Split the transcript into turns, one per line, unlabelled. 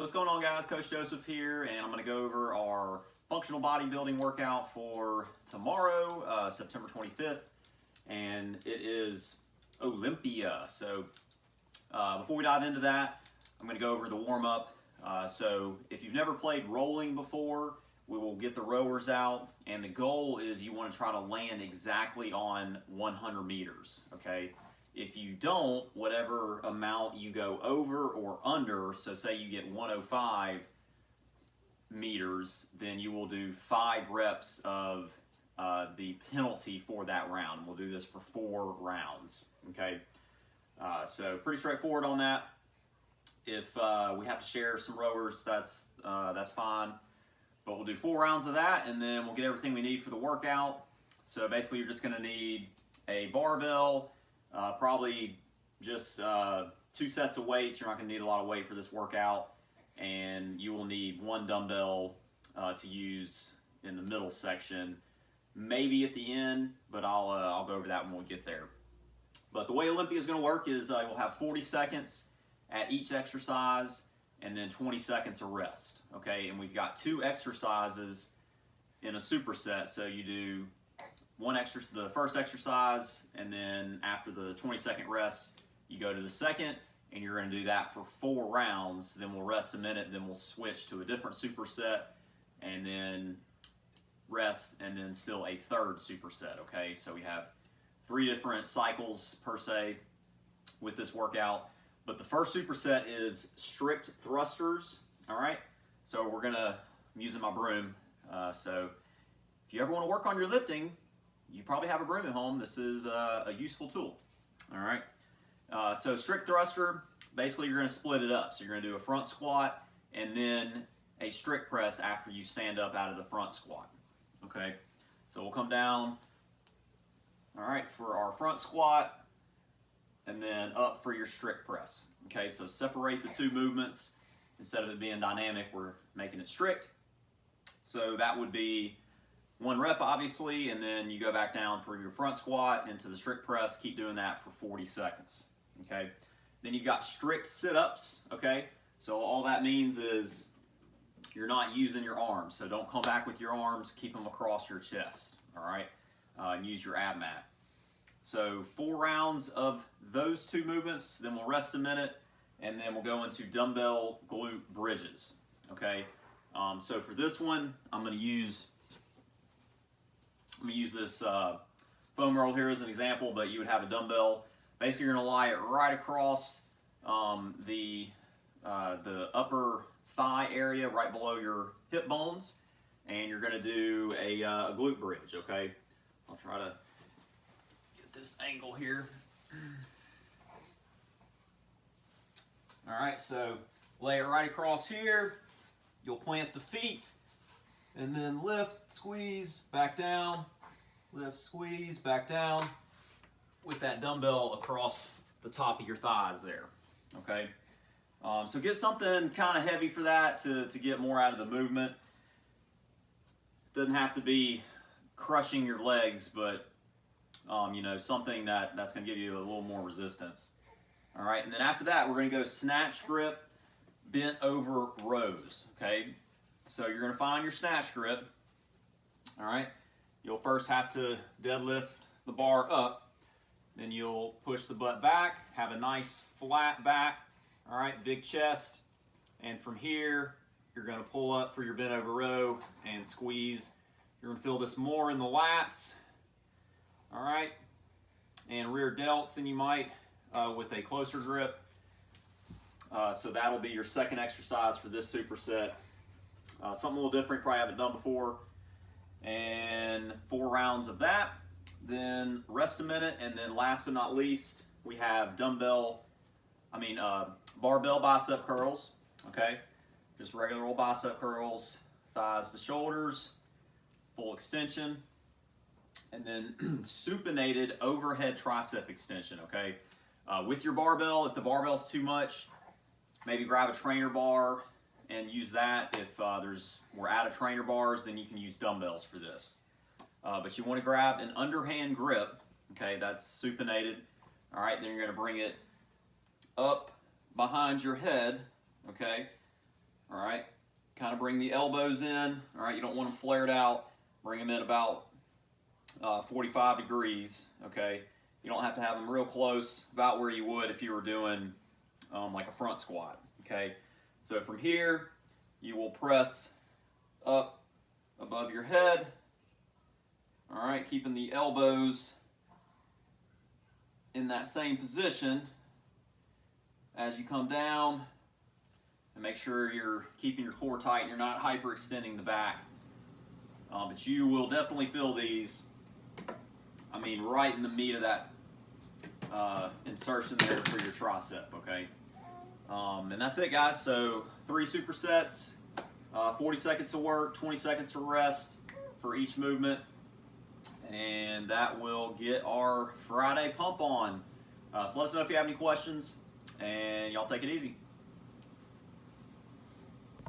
What's going on, guys? Coach Joseph here, and I'm going to go over our functional bodybuilding workout for tomorrow, September 25th, and it is Olympia. So before we dive into that, I'm going to go over the warm-up. So if you've never played rowing before, we will get the rowers out, and the goal is you want to try to land exactly on 100 meters, okay? If you don't, whatever amount you go over or under, so say you get 105 meters, then you will do 5 reps of the penalty for that round. We'll do this for 4 rounds, okay? So pretty straightforward on that. If we have to share some rowers, that's fine. But we'll do 4 rounds of that, and then we'll get everything we need for the workout. So basically, you're just going to need a barbell, probably just 2 sets of weights. You're not going to need a lot of weight for this workout, and you will need 1 dumbbell to use in the middle section, maybe at the end, but I'll go over that when we get there. But the way Olympia is going to work is we'll have 40 seconds at each exercise, and then 20 seconds of rest, okay? And we've got 2 exercises in a superset, so you do the first exercise, and then after the 20-second rest, you go to the second, and you're going to do that for 4 rounds. Then we'll rest a minute, then we'll switch to a different superset, and then rest, and then still a 3rd superset, okay? So we have 3 different cycles per se with this workout. But the first superset is strict thrusters, all right? So I'm using my broom. So if you ever want to work on your lifting, you probably have a broom at home. This is a useful tool, all right? So strict thruster, basically you're going to split it up. So you're going to do a front squat and then a strict press after you stand up out of the front squat, okay? So we'll come down, all right, for our front squat, and then up for your strict press. Okay, so separate the 2 movements. Instead of it being dynamic, we're making it strict. So that would be 1 rep, obviously, and then you go back down for your front squat into the strict press. Keep doing that for 40 seconds. Okay, then you've got strict sit-ups. Okay, so all that means is you're not using your arms. So don't come back with your arms. Keep them across your chest. All right, and use your ab mat. So 4 rounds of those 2 movements, then we'll rest a minute, and then we'll go into dumbbell glute bridges, okay? So for this one, I'm going to use this foam roll here as an example, but you would have a dumbbell. Basically, you're going to lie it right across the upper thigh area, right below your hip bones, and you're going to do a glute bridge, okay? I'll try to this angle here. All right, so lay it right across here. You'll plant the feet and then lift, squeeze, back down, lift, squeeze, back down with that dumbbell across the top of your thighs there, okay? So get something kind of heavy for that to get more out of the movement. Doesn't have to be crushing your legs, but you know, something that's going to give you a little more resistance. All right, and then after that, we're going to go snatch grip, bent over rows, okay? So you're going to find your snatch grip, all right? You'll first have to deadlift the bar up, then you'll push the butt back, have a nice flat back, all right, big chest, and from here, you're going to pull up for your bent over row and squeeze. You're going to feel this more in the lats, all right, and rear delts than you might with a closer grip. So that'll be your 2nd exercise for this superset. Something a little different, probably haven't done before. And 4 rounds of that. Then rest a minute, and then last but not least, we have barbell bicep curls. Okay, just regular old bicep curls, thighs to shoulders, full extension. And then supinated overhead tricep extension, okay? With your barbell, if the barbell's too much, maybe grab a trainer bar and use that. If we're out of trainer bars, then you can use dumbbells for this. But you want to grab an underhand grip, okay? That's supinated. All right, then you're going to bring it up behind your head, okay? bring the elbows in. All right, you don't want them flared out. Bring them in about 45 degrees, okay? You don't have to have them real close, about where you would if you were doing like a front squat, okay? So from here, you will press up above your head, all right, keeping the elbows in that same position as you come down, and make sure you're keeping your core tight and you're not hyperextending the back. But you will definitely feel these, I mean, right in the meat of that insertion there for your tricep, okay? And that's it, guys. So 3 supersets, 40 seconds of work, 20 seconds of rest for each movement. And that will get our Friday pump on. So let us know if you have any questions, and y'all take it easy.